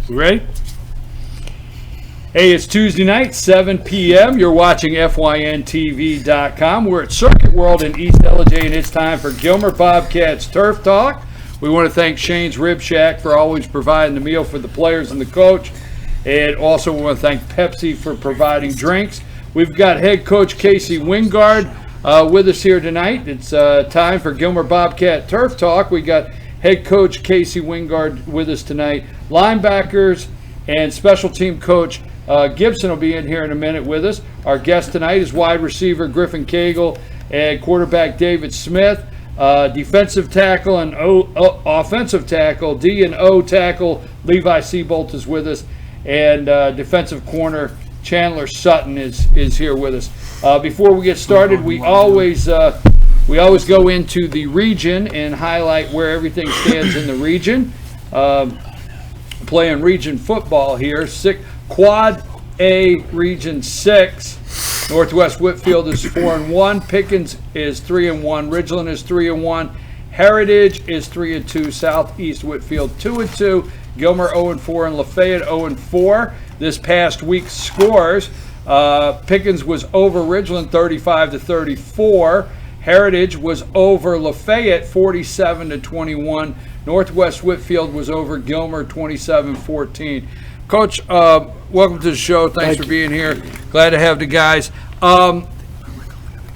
We ready? Hey, it's Tuesday night, 7 p.m. You're watching FYNTV.com. We're at Circuit World in East LJ, and it's time for Gilmer Bobcats Turf Talk. We want to thank Shane's Rib Shack for always providing the meal for the players and the coach. And also we want to thank Pepsi for providing drinks. We've got head coach Casey Wingard with us here tonight. It's time for Gilmer Bobcat Turf Talk. We got head coach Casey Wingard with us tonight. Linebackers and special team coach Gibson will be in here in a minute with us. Our guest tonight is wide receiver Griffin Cagle and quarterback David Smith. Defensive tackle and offensive tackle, D and O tackle Levi Seabolt is with us. And defensive corner Chandler Sutton is here with us. Before we get started, we always go into the region and highlight where everything stands in the region. Playing region football here. Quad A Region 6. Northwest Whitfield is 4-1. Pickens is 3-1. Ridgeland is 3-1. Heritage is 3-2. Southeast Whitfield 2-2. Gilmer 0-4 and Lafayette 0-4. This past week's scores: Pickens was over Ridgeland 35-34. Heritage was over Lafayette 47-21. Northwest Whitfield was over Gilmer 27-14. Coach, welcome to the show. Thanks for being here. Glad to have the guys.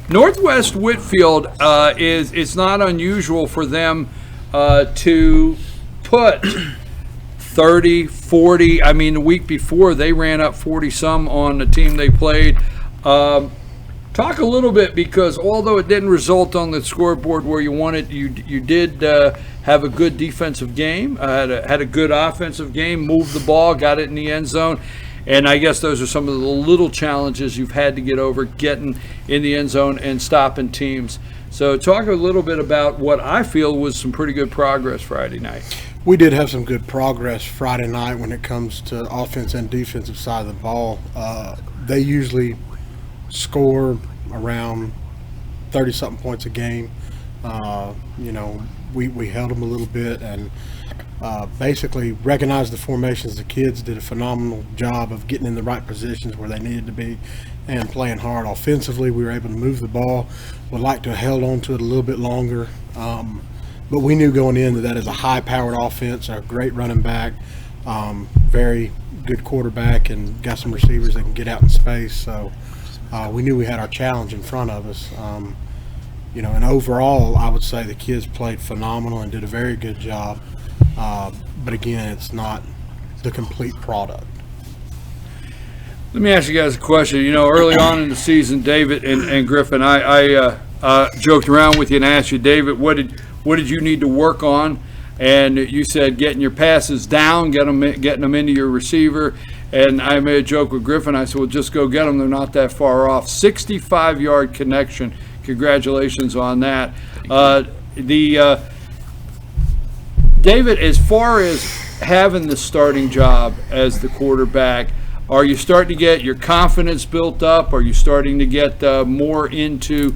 Northwest Whitfield it's not unusual for them to put 30, 40. I mean, the week before they ran up 40-some on the team they played. Talk a little bit, because although it didn't result on the scoreboard where you wanted, you did have a good defensive game, had a good offensive game, moved the ball, got it in the end zone. And I guess those are some of the little challenges you've had to get over, getting in the end zone and stopping teams. So talk a little bit about what I feel was some pretty good progress Friday night. We did have some good progress Friday night when it comes to offense and defensive side of the ball. They usually score around 30-something points a game. We held them a little bit and basically recognized the formations. The kids did a phenomenal job of getting in the right positions where they needed to be and playing hard. Offensively, we were able to move the ball. Would like to have held on to it a little bit longer. But we knew going in that is a high-powered offense, a great running back, very good quarterback, and got some receivers that can get out in space. So we knew we had our challenge in front of us. And overall, I would say the kids played phenomenal and did a very good job. But again, it's not the complete product. Let me ask you guys a question. Early on in the season, David and Griffin, I joked around with you and asked you, David, what did you need to work on? And you said getting your passes down, getting them into your receiver. And I made a joke with Griffin. I said, well, just go get them. They're not that far off. 65-yard connection. Congratulations on that. David, as far as having the starting job as the quarterback, are you starting to get your confidence built up? Are you starting to get more into,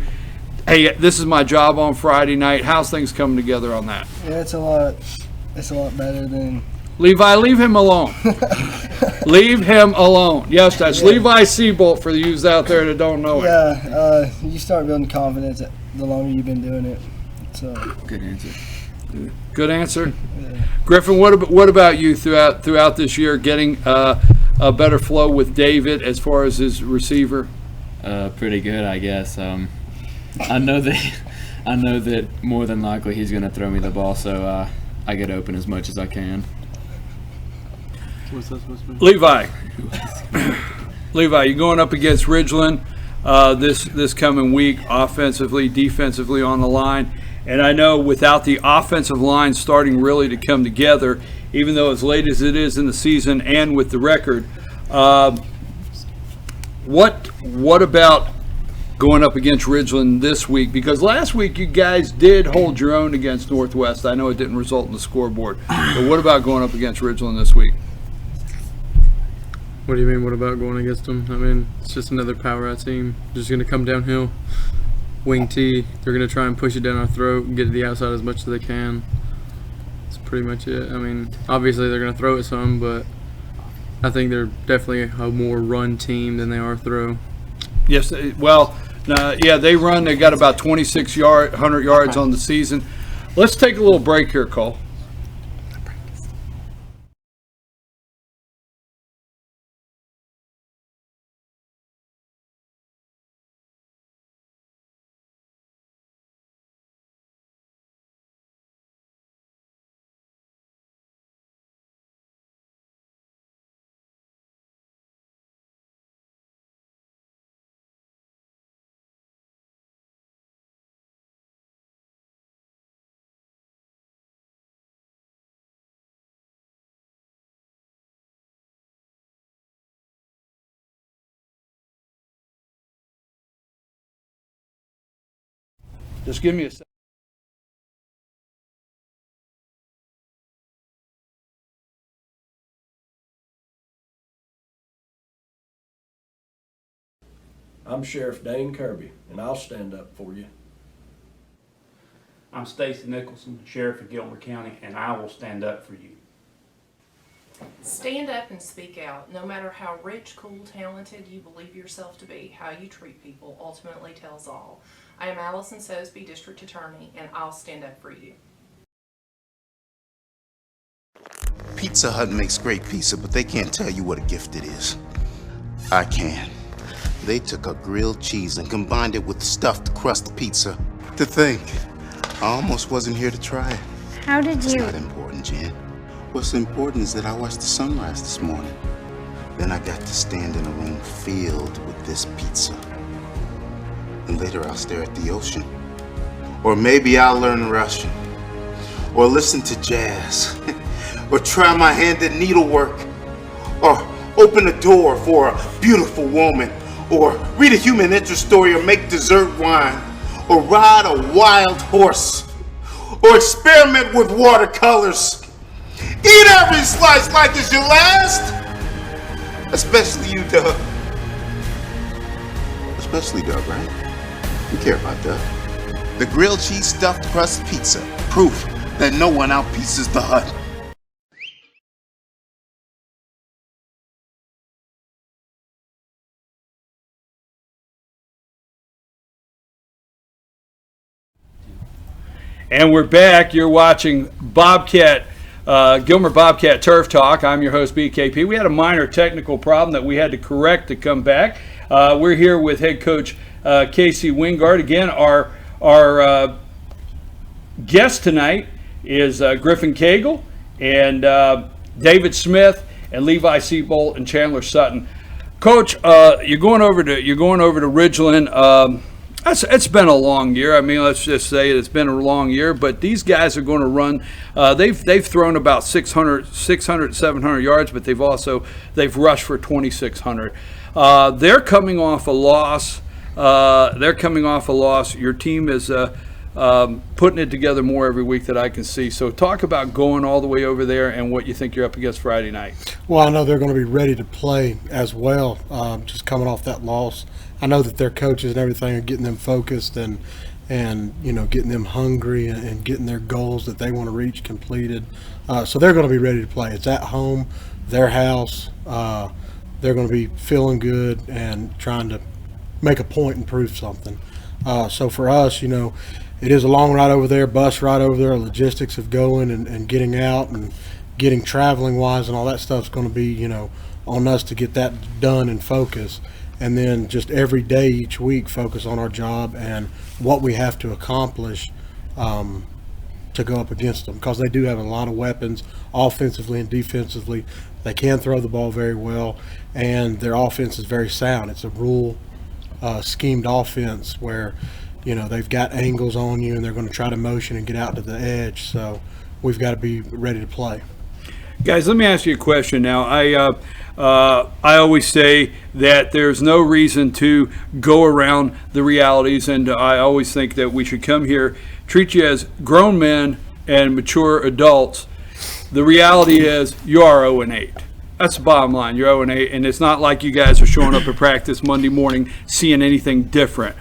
hey, this is my job on Friday night? How's things coming together on that? Yeah, it's a lot better than. Levi, leave him alone. Leave him alone. Yes, that's Levi Seabolt for the youths out there that don't know it. Yeah, you start building confidence the longer you've been doing it. So. Good answer. Good answer. Yeah. Griffin, what about you throughout this year, getting a better flow with David as far as his receiver? Pretty good, I guess. I know that more than likely he's going to throw me the ball, so I get open as much as I can. What's that supposed to be? Levi, you're going up against Ridgeland this coming week, offensively, defensively on the line. And I know without the offensive line starting really to come together, even though as late as it is in the season and with the record, what about going up against Ridgeland this week? Because last week you guys did hold your own against Northwest. I know it didn't result in the scoreboard. But what about going up against Ridgeland this week? What do you mean, what about going against them? I mean, it's just another power out team. Just going to come downhill, wing T. They're going to try and push it down our throat and get to the outside as much as they can. That's pretty much it. I mean, obviously they're going to throw it some, but I think they're definitely a more run team than they are throw. Yes, well, yeah, they run. They got about 100 yards on the season. Let's take a little break here, Cole. Just give me a second. I'm Sheriff Dane Kirby, and I'll stand up for you. I'm Stacy Nicholson, Sheriff of Gilmer County, and I will stand up for you. Stand up and speak out. No matter how rich, cool, talented you believe yourself to be, how you treat people ultimately tells all. I am Allison Sosby, District Attorney, and I'll stand up for you. Pizza Hut makes great pizza, but they can't tell you what a gift it is. I can. They took a grilled cheese and combined it with stuffed crust pizza. To think, I almost wasn't here to try it. How did It's you? not important, Jen. What's important is that I watched the sunrise this morning. Then I got to stand in a room filled with this pizza. And later I'll stare at the ocean. Or maybe I'll learn Russian. Or listen to jazz. Or try my hand at needlework. Or open a door for a beautiful woman. Or read a human interest story, or make dessert wine. Or ride a wild horse. Or experiment with watercolors. Eat every slice like it's your last. Especially you, Doug. Especially Doug, right? You care about Doug. The grilled cheese stuffed crust pizza. Proof that no one outpieces the Hut. And we're back. You're watching Gilmer Bobcat Turf Talk. I'm your host, BKP. We had a minor technical problem that we had to correct to come back. We're here with head coach Casey Wingard. Again, our guest tonight is Griffin Cagle and David Smith and Levi Seabolt and Chandler Sutton. Coach, you're going over to Ridgeland. It's been a long year. I mean, let's just say it's been a long year, but these guys are going to run. They've thrown about 600, 700 yards, but they've rushed for 2,600. They're coming off a loss. Your team is putting it together more every week that I can see. So talk about going all the way over there and what you think you're up against Friday night. Well, I know they're going to be ready to play as well, just coming off that loss. I know that their coaches and everything are getting them focused and getting them hungry and getting their goals that they want to reach completed. So they're going to be ready to play. It's at home, their house. They're going to be feeling good and trying to make a point and prove something. So for us, it is a long ride over there, bus ride over there, logistics of going and getting out and getting traveling wise and all that stuff's going to be, on us to get that done and focus. And then just every day, each week, focus on our job and what we have to accomplish to go up against them. Because they do have a lot of weapons, offensively and defensively. They can throw the ball very well, and their offense is very sound. It's a rule schemed offense where, they've got angles on you and they're going to try to motion and get out to the edge. So we've got to be ready to play. Guys, let me ask you a question now. I always say that there's no reason to go around the realities, and I always think that we should come here, treat you as grown men and mature adults. The reality is you are 0-8. That's the bottom line. You're 0-8, and it's not like you guys are showing up at practice Monday morning seeing anything different.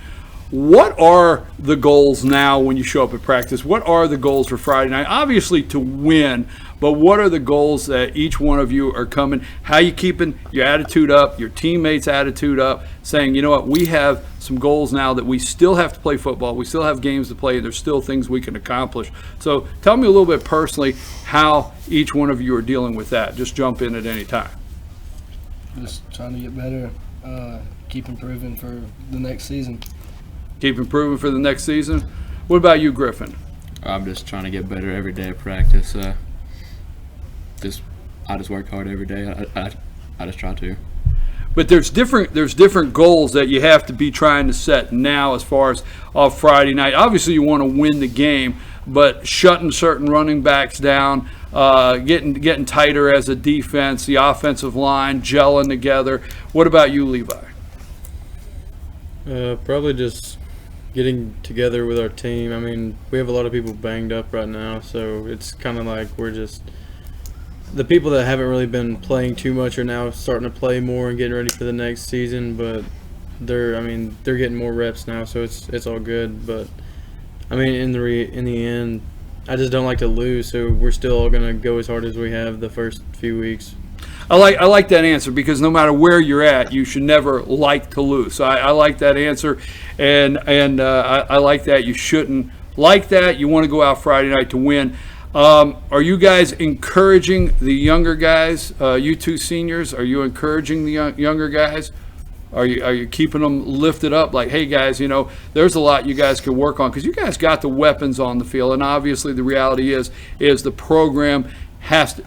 What are the goals now when you show up at practice? What are the goals for Friday night? Obviously to win, but what are the goals that each one of you are coming? How you keeping your attitude up, your teammates' attitude up, saying, you know what, we have some goals now that we still have to play football, we still have games to play, and there's still things we can accomplish. So tell me a little bit personally how each one of you are dealing with that. Just jump in at any time. Just trying to get better, keep improving for the next season. Keep improving for the next season. What about you, Griffin? I'm just trying to get better every day of practice. I just work hard every day. I just try to. But there's different goals that you have to be trying to set now as far as off Friday night. Obviously, you want to win the game, but shutting certain running backs down, getting tighter as a defense, the offensive line gelling together. What about you, Levi? Probably just getting together with our team. I mean, we have a lot of people banged up right now, so it's kind of like we're just the people that haven't really been playing too much are now starting to play more and getting ready for the next season. But they're getting more reps now, so it's all good. But I mean, in the end, I just don't like to lose, so we're still all gonna go as hard as we have the first few weeks. I like that answer, because no matter where you're at, you should never like to lose. So I like that answer, and I like that. You shouldn't like that. You want to go out Friday night to win. Are you guys encouraging the younger guys? You two seniors, are you encouraging the younger guys? Are you keeping them lifted up? Like, hey guys, you know, there's a lot you guys can work on, because you guys got the weapons on the field, and obviously the reality is the program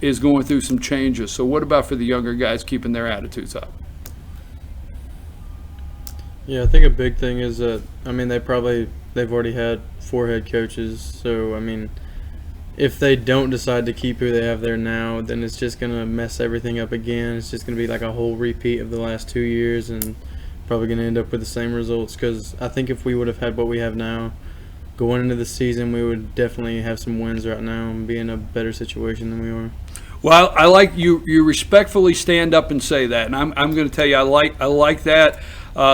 is going through some changes. So what about for the younger guys keeping their attitudes up? Yeah, I think a big thing is that, I mean, they've already had 4 head coaches. So, I mean, if they don't decide to keep who they have there now, then it's just going to mess everything up again. It's just going to be like a whole repeat of the last 2 years, and probably going to end up with the same results. Because I think if we would have had what we have now going into the season, we would definitely have some wins right now and be in a better situation than we are. Well, I like you respectfully stand up and say that, and I'm going to tell you I like that.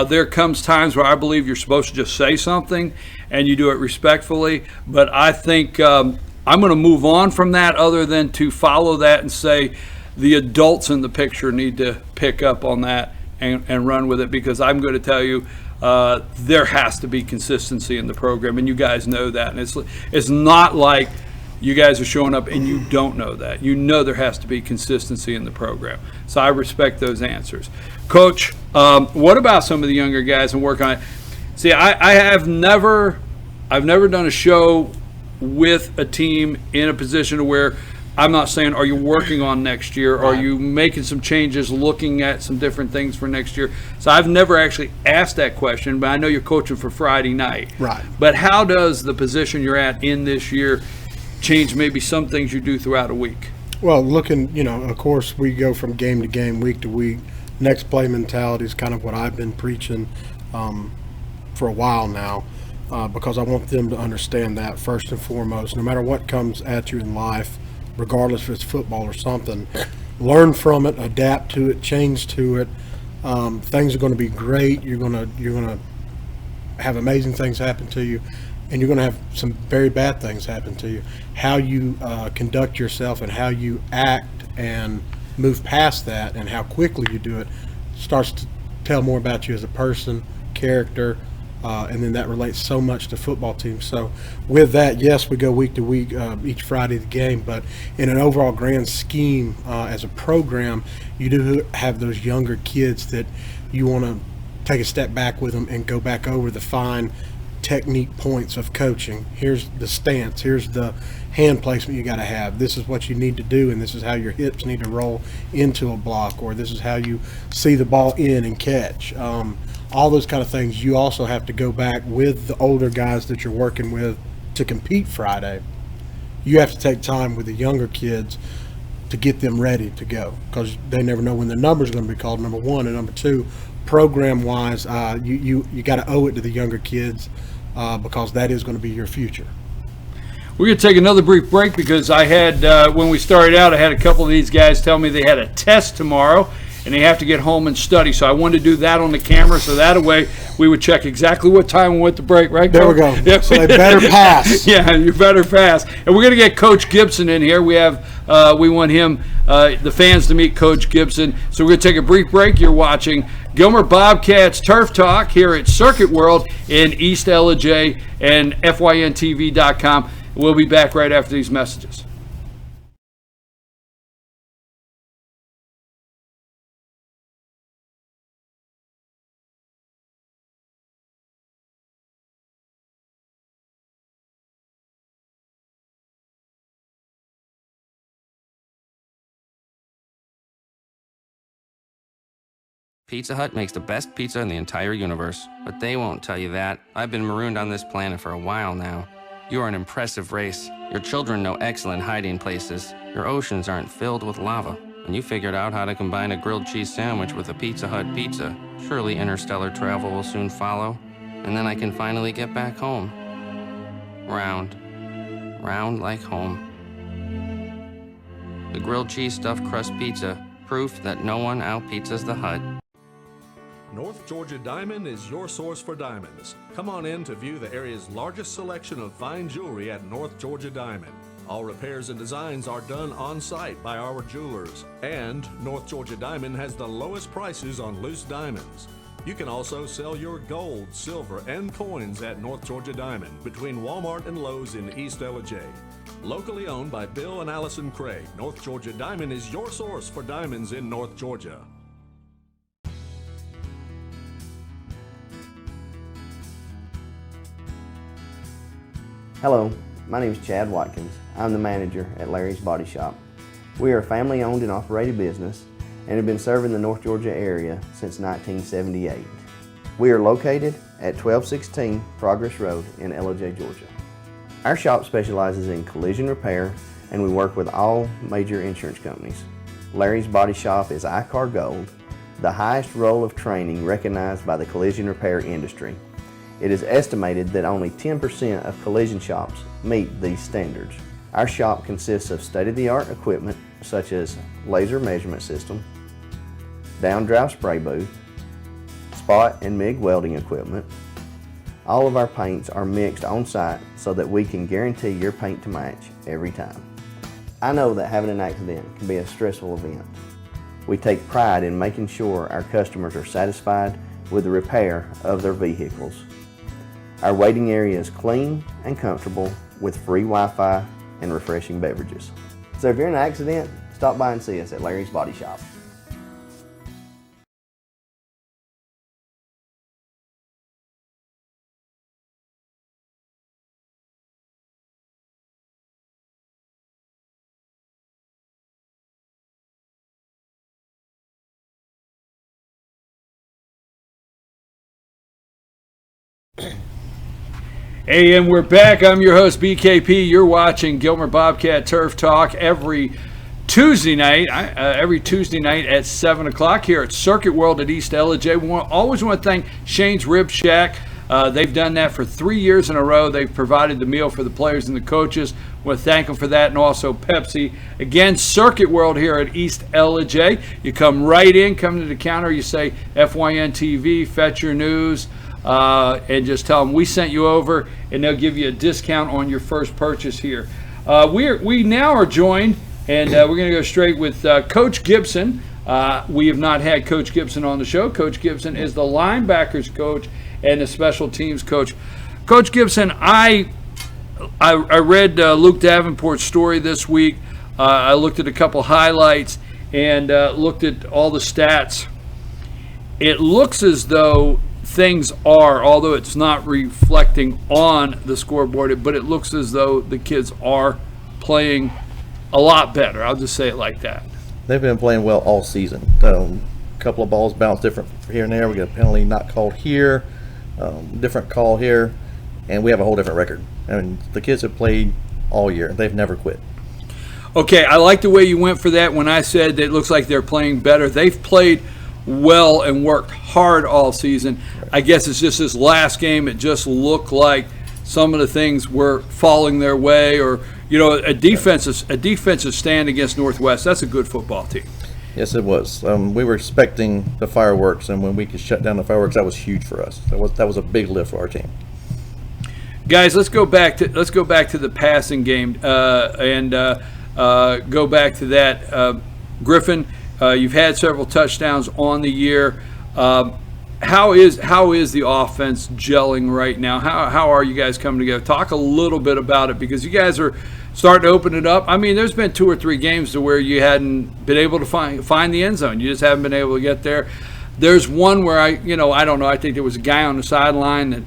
There comes times where I believe you're supposed to just say something and you do it respectfully, but I think I'm going to move on from that, other than to follow that and say the adults in the picture need to pick up on that and run with it, because I'm going to tell you there has to be consistency in the program, and you guys know that. And it's not like you guys are showing up and you don't know that. You know there has to be consistency in the program. So I respect those answers. Coach, what about some of the younger guys and work on it? See, I've never done a show with a team in a position where I'm not saying, are you working on next year? Are you making some changes, looking at some different things for next year? So I've never actually asked that question, but I know you're coaching for Friday night. Right. But how does the position you're at in this year change maybe some things you do throughout a week? Well, looking, of course, we go from game to game, week to week. Next play mentality is kind of what I've been preaching for a while now, because I want them to understand that first and foremost. No matter what comes at you in life, regardless if it's football or something, learn from it, adapt to it, change to it. Things are going to be great. You're going to have amazing things happen to you, and you're going to have some very bad things happen to you. How you conduct yourself and how you act and move past that, and how quickly you do it, starts to tell more about you as a person, character, and then that relates so much to football teams. So with that, yes, we go week to week, each Friday the game, but in an overall grand scheme, as a program, you do have those younger kids that you want to take a step back with them and go back over the fine technique points of coaching. Here's the stance, here's the hand placement you got to have, this is what you need to do, and this is how your hips need to roll into a block, or this is how you see the ball in and catch. All those kind of things. You also have to go back with the older guys that you're working with to compete Friday. You have to take time with the younger kids to get them ready to go, because they never know when the number's going to be called, number one. And number two, program-wise, you got to owe it to the younger kids, because that is going to be your future. We're going to take another brief break, because I had, when we started out, I had a couple of these guys tell me they had a test tomorrow and they have to get home and study. So I wanted to do that on the camera, so that way we would check exactly what time we went to break, right, Coach? There we go. Yeah. So they better pass. Yeah, you better pass. And we're going to get Coach Gibson in here. We have We want him, the fans, to meet Coach Gibson. So we're going to take a brief break. You're watching Gilmer Bobcats Turf Talk here at Circuit World in East Ellijay and FYNTV.com. We'll be back right after these messages. Pizza Hut makes the best pizza in the entire universe, but they won't tell you that. I've been marooned on this planet for a while now. You are an impressive race. Your children know excellent hiding places. Your oceans aren't filled with lava. And you figured out how to combine a grilled cheese sandwich with a Pizza Hut pizza. Surely interstellar travel will soon follow, and then I can finally get back home. Round. Round like home. The grilled cheese stuffed crust pizza, proof that no one out-pizzas the Hut. North Georgia Diamond is your source for diamonds. Come on in to view the area's largest selection of fine jewelry at North Georgia Diamond. All repairs and designs are done on site by our jewelers. And North Georgia Diamond has the lowest prices on loose diamonds. You can also sell your gold, silver, and coins at North Georgia Diamond between Walmart and Lowe's in East Ellijay. Locally owned by Bill and Allison Craig, North Georgia Diamond is your source for diamonds in North Georgia. Hello, my name is Chad Watkins. I'm the manager at Larry's Body Shop. We are a family-owned and operated business and have been serving the North Georgia area since 1978. We are located at 1216 Progress Road in Ellijay, Georgia. Our shop specializes in collision repair and we work with all major insurance companies. Larry's Body Shop is ICAR Gold, the highest role of training recognized by the collision repair industry. It is estimated that only 10% of collision shops meet these standards. Our shop consists of state-of-the-art equipment such as laser measurement system, down-drive spray booth, spot and MIG welding equipment. All of our paints are mixed on site so that we can guarantee your paint to match every time. I know that having an accident can be a stressful event. We take pride in making sure our customers are satisfied with the repair of their vehicles. Our waiting area is clean and comfortable with free Wi-Fi and refreshing beverages. So if you're in an accident, stop by and see us at Larry's Body Shop. Hey, and we're back. I'm your host, BKP. You're watching Gilmer Bobcat Turf Talk every Tuesday night at 7 o'clock here at Circuit World at East Ellijay. We always want to thank Shane's Rib Shack. They've done that for 3 years in a row. They've provided the meal for the players and the coaches. We want to thank them for that, and also Pepsi. Again, Circuit World here at East Ellijay. You come right in, come to the counter, you say FYN TV, fetch your news, and just tell them we sent you over, and they'll give you a discount on your first purchase here. We now are joined, and we're going to go straight with Coach Gibson. We have not had Coach Gibson on the show. Coach Gibson is the linebackers coach and the special teams coach. Coach Gibson, I read Luke Davenport's story this week. I looked at a couple highlights and looked at all the stats. It looks as though things are, although it's not reflecting on the scoreboard, but it looks as though the kids are playing a lot better. I'll just say it like that. They've been playing well all season. A couple of balls bounced different here and there. We got a penalty not called here, different call here, and we have a whole different record. I mean, the kids have played all year. They've never quit. Okay, I like the way you went for that when I said that it looks like they're playing better. They've played well and worked hard all season. I guess it's just this last game, it just looked like some of the things were falling their way, or a defensive stand against Northwest. That's a good football team. Yes, it was. We were expecting the fireworks, and when we could shut down the fireworks, that was huge for us. That was a big lift for our team. Guys, let's go back to the passing game, and go back to that. Griffin, you've had several touchdowns on the year. How is the offense gelling right now? How are you guys coming together? Talk a little bit about it, because you guys are starting to open it up. I mean, there's been 2 or 3 games to where you hadn't been able to find the end zone. You just haven't been able to get there. There's one where I don't know. I think there was a guy on the sideline that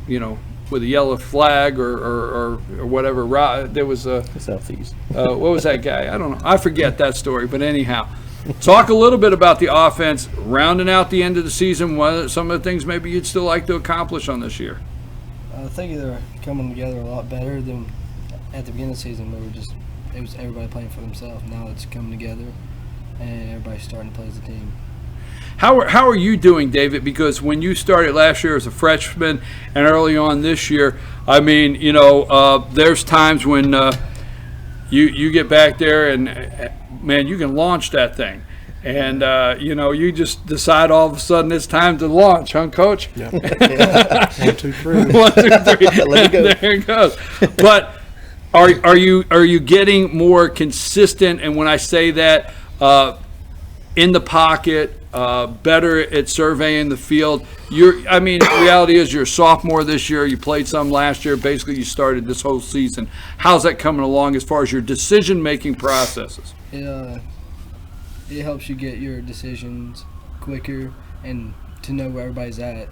with a yellow flag or whatever. There was a Southeast. what was that guy? I don't know. I forget that story. But anyhow, talk a little bit about the offense, rounding out the end of the season. What some of the things maybe you'd still like to accomplish on this year? I think they're coming together a lot better than at the beginning of the season, where it was everybody playing for themselves. Now it's coming together, and everybody's starting to play as a team. How are you doing, David? Because when you started last year as a freshman and early on this year, I mean, there's times when you get back there and, man, you can launch that thing. And, you just decide all of a sudden it's time to launch, huh, Coach? Yeah. 1, 2, 3. 1, 2, 3. Let it go. There it goes. But are you getting more consistent? And when I say that, in the pocket, better at surveying the field. Reality is you're a sophomore this year. You played some last year. Basically, you started this whole season. How's that coming along as far as your decision-making processes? It helps you get your decisions quicker and to know where everybody's at.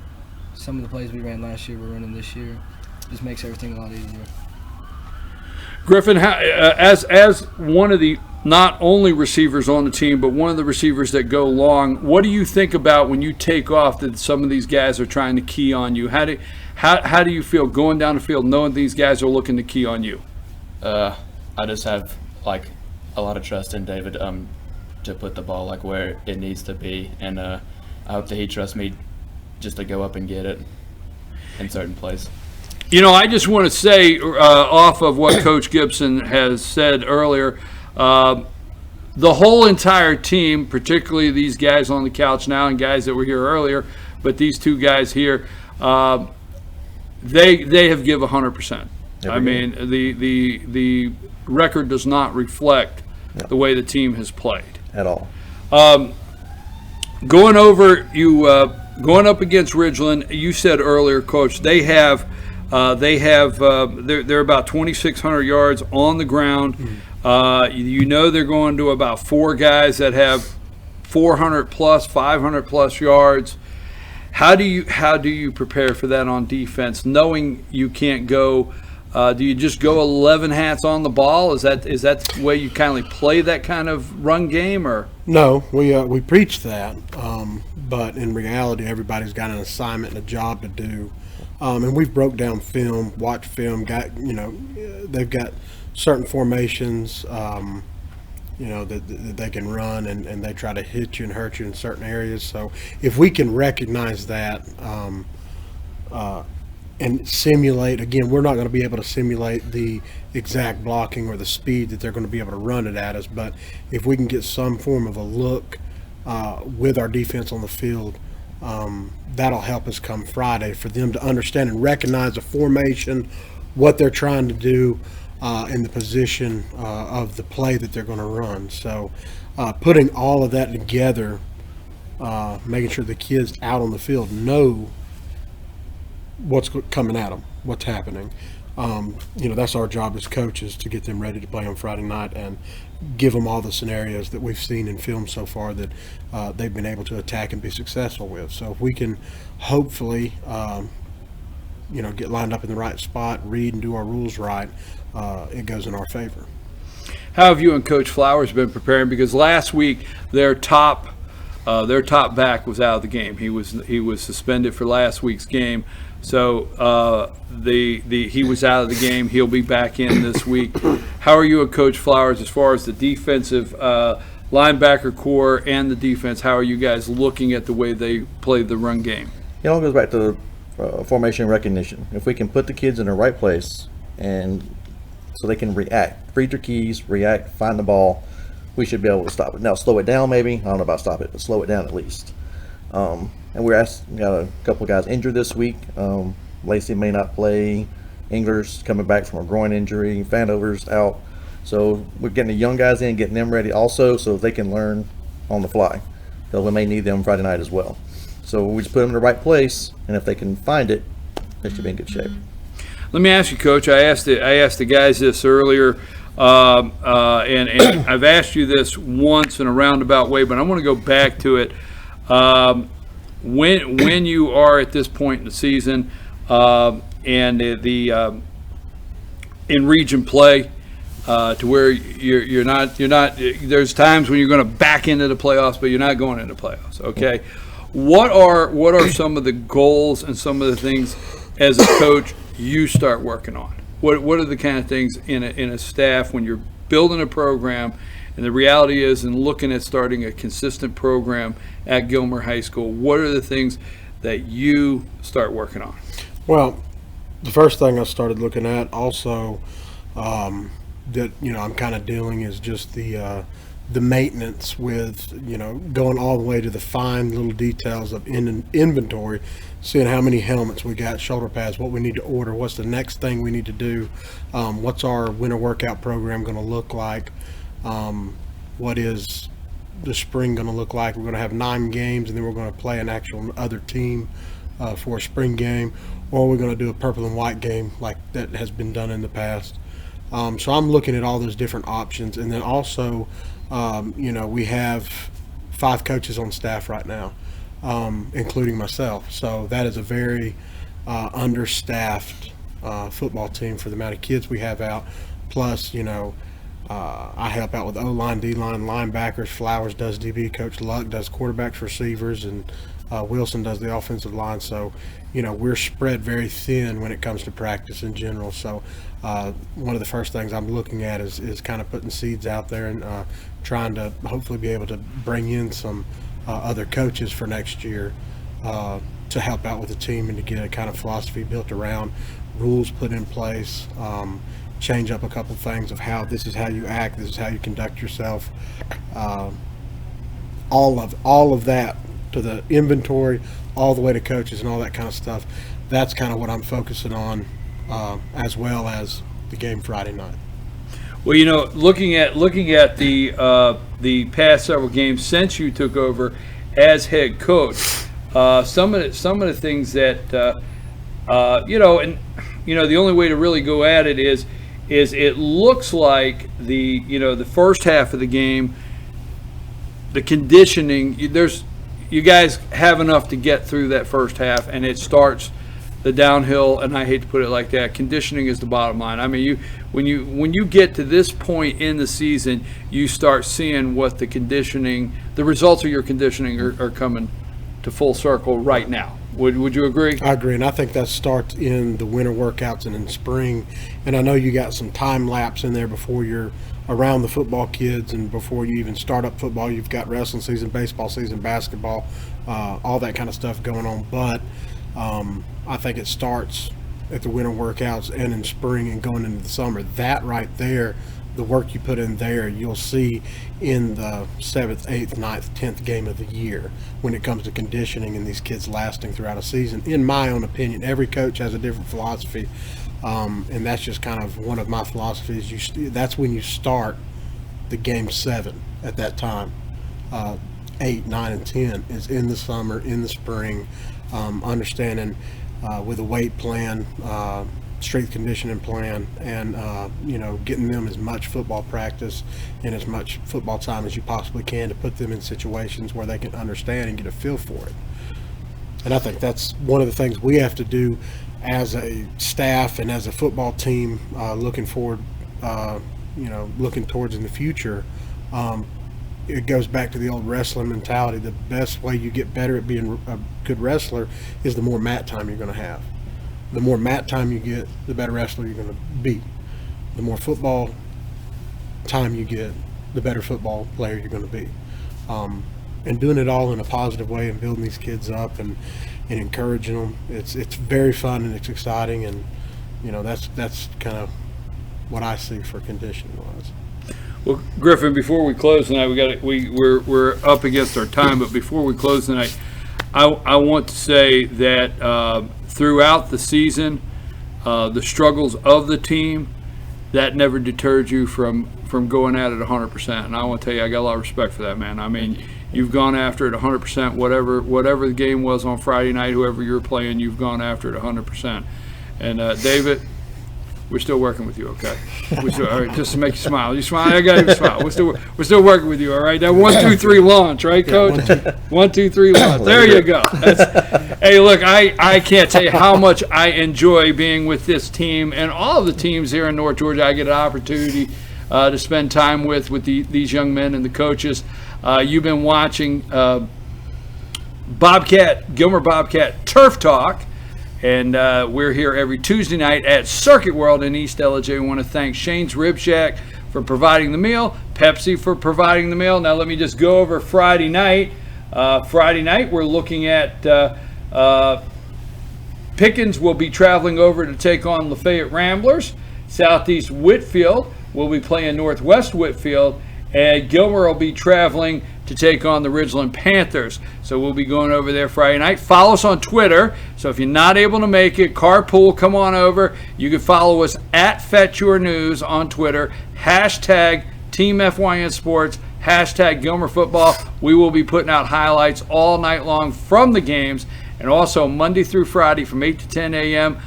Some of the plays we ran last year we're running this year. Just makes everything a lot easier. Griffin, as one of the not only receivers on the team, but one of the receivers that go long, what do you think about when you take off that some of these guys are trying to key on you? How do you feel going down the field knowing these guys are looking to key on you? I just have a lot of trust in David to put the ball where it needs to be, and I hope that he trusts me just to go up and get it in certain plays. I just want to say, off of what Coach Gibson has said earlier, the whole entire team, particularly these guys on the couch now and guys that were here earlier, but these 2 guys here, they have given 100%. I mean, the record does not reflect the way the team has played At all. Going up against Ridgeland, you said earlier, Coach, they're about 2,600 yards on the ground. They're going to about 4 guys that have 400 plus, 500 plus yards. How do you prepare for that on defense, knowing you can't go? Do you just go 11 hats on the ball? Is that the way you kind of play that kind of run game, or? No, we preach that, but in reality, everybody's got an assignment and a job to do. And we've broke down film, watched film. They've got certain formations, that they can run, and they try to hit you and hurt you in certain areas. So if we can recognize that and simulate, again, we're not going to be able to simulate the exact blocking or the speed that they're going to be able to run it at us. But if we can get some form of a look with our defense on the field, that'll help us come Friday for them to understand and recognize the formation, what they're trying to do, in the position of the play that they're going to run. So putting all of that together, making sure the kids out on the field know what's coming at them, what's happening. That's our job as coaches, to get them ready to play on Friday night and give them all the scenarios that we've seen in film so far that they've been able to attack and be successful with. So if we can hopefully get lined up in the right spot, read and do our rules right, it goes in our favor. How have you and Coach Flowers been preparing? Because last week their top back was out of the game. He was suspended for last week's game. So he was out of the game. He'll be back in this week. How are you and Coach Flowers as far as the defensive linebacker core and the defense? How are you guys looking at the way they play the run game? It all goes back to formation recognition. If we can put the kids in the right place and so they can react, read their keys, react, find the ball, we should be able to stop it. Now, slow it down maybe. I don't know about stop it, but slow it down at least. And we got a couple of guys injured this week. Lacey may not play. Engler's coming back from a groin injury. Vandover's out. So we're getting the young guys in, getting them ready also, so they can learn on the fly. Because we may need them Friday night as well. So we just put them in the right place, and if they can find it, they should be in good shape. Let me ask you, Coach. I asked the guys this earlier, and I've asked you this once in a roundabout way, but I want to go back to it. When you are at this point in the season, and in region play, to where you're not. There's times when you're going to back into the playoffs, but you're not going into playoffs. Okay, what are some of the goals and some of the things as a coach you start working on? What are the kind of things in a staff when you're building a program, and the reality is, in looking at starting a consistent program at Gilmer High School, what are the things that you start working on? Well, the first thing I started looking at also that I'm kind of dealing is just the maintenance with going all the way to the fine little details of inventory, seeing how many helmets we got, shoulder pads, what we need to order, what's the next thing we need to do, what's our winter workout program going to look like, what is the spring going to look like. We're going to have 9 games, and then we're going to play an actual other team for a spring game, or we're going to do a purple and white game like that has been done in the past. So I'm looking at all those different options, and then also we have 5 coaches on staff right now, including myself. So that is a very understaffed football team for the amount of kids we have out. Plus, I help out with O-line, D-line, linebackers. Flowers does DB. Coach Luck does quarterbacks, receivers, and Wilson does the offensive line. So, we're spread very thin when it comes to practice in general. So one of the first things I'm looking at is kind of putting seeds out there and trying to hopefully be able to bring in some other coaches for next year to help out with the team and to get a kind of philosophy built around, rules put in place, change up a couple things of how this is how you act, this is how you conduct yourself, all of that, to the inventory, all the way to coaches and all that kind of stuff. That's kind of what I'm focusing on, as well as the game Friday night. Well, looking at the past several games since you took over as head coach, some of the things that the only way to really go at it is it looks like the first half of the game, the conditioning, you guys have enough to get through that first half, and it starts the downhill. And I hate to put it like that, conditioning is the bottom line. I mean, when you get to this point in the season, you start seeing what the results of your conditioning are coming to full circle right now. Would you agree? I agree, and I think that starts in the winter workouts and in spring. And I know you got some time lapse in there before you're around the football kids, and before you even start up football, you've got wrestling season, baseball season, basketball, all that kind of stuff going on. But I think it starts at the winter workouts and in spring and going into the summer. That right there, the work you put in there, you'll see in the 7th, 8th, 9th, 10th game of the year when it comes to conditioning and these kids lasting throughout a season. In my own opinion, every coach has a different philosophy, and that's just kind of one of my philosophies. That's when you start the game 7 at that time. 8, 9, and 10 is in the summer, in the spring, understanding with a weight plan, strength conditioning plan, and getting them as much football practice and as much football time as you possibly can to put them in situations where they can understand and get a feel for it. And I think that's one of the things we have to do as a staff and as a football team, looking forward, looking towards in the future. It goes back to the old wrestling mentality. The best way you get better at being a good wrestler is the more mat time you're going to have. The more mat time you get, the better wrestler you're going to be. The more football time you get, the better football player you're going to be. And doing it all in a positive way and building these kids up and encouraging them. It's very fun and it's exciting, and that's kind of what I see for conditioning wise. Well, Griffin, before we close tonight, we're up against our time, but before we close tonight, I want to say that throughout the season, the struggles of the team that never deterred you from going at it 100%. And I want to tell you, I got a lot of respect for that, man. I mean, you've gone after it 100%. Whatever the game was on Friday night, whoever you're playing, you've gone after it 100%. And David, we're still working with you, okay? We're still, all right, just to make you smile. You smile, I got you to smile. We're still working with you, all right? That 1, 2, 3 launch, right, Coach? 1, 2, 3 launch. There you go. Hey, look, I can't tell you how much I enjoy being with this team and all of the teams here in North Georgia. I get an opportunity to spend time with these young men and the coaches. You've been watching Gilmer Bobcat Turf Talk. And we're here every Tuesday night at Circuit World in East LJ. We want to thank Shane's Rib Shack for providing the meal, Pepsi for providing the meal. Now let me just go over Friday night. Friday night we're looking at Pickens will be traveling over to take on Lafayette Ramblers. Southeast Whitfield will be playing Northwest Whitfield. And Gilmer will be traveling to take on the Ridgeland Panthers. So we'll be going over there Friday night. Follow us on Twitter. So if you're not able to make it, carpool, come on over. You can follow us at Fetch Your News on Twitter. Hashtag Team FYN Sports. Hashtag Gilmer Football. We will be putting out highlights all night long from the games. And also Monday through Friday from 8 to 10 a.m.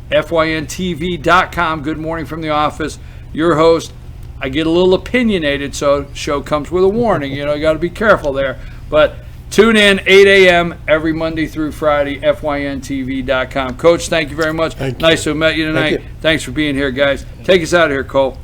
FYNTV.com. Good morning from the office. Your host. I get a little opinionated, so show comes with a warning. You know, you got to be careful there. But tune in 8 a.m. every Monday through Friday, FYNTV.com. Coach, thank you very much. Nice to have met you tonight. Thanks for being here, guys. Take us out of here, Cole.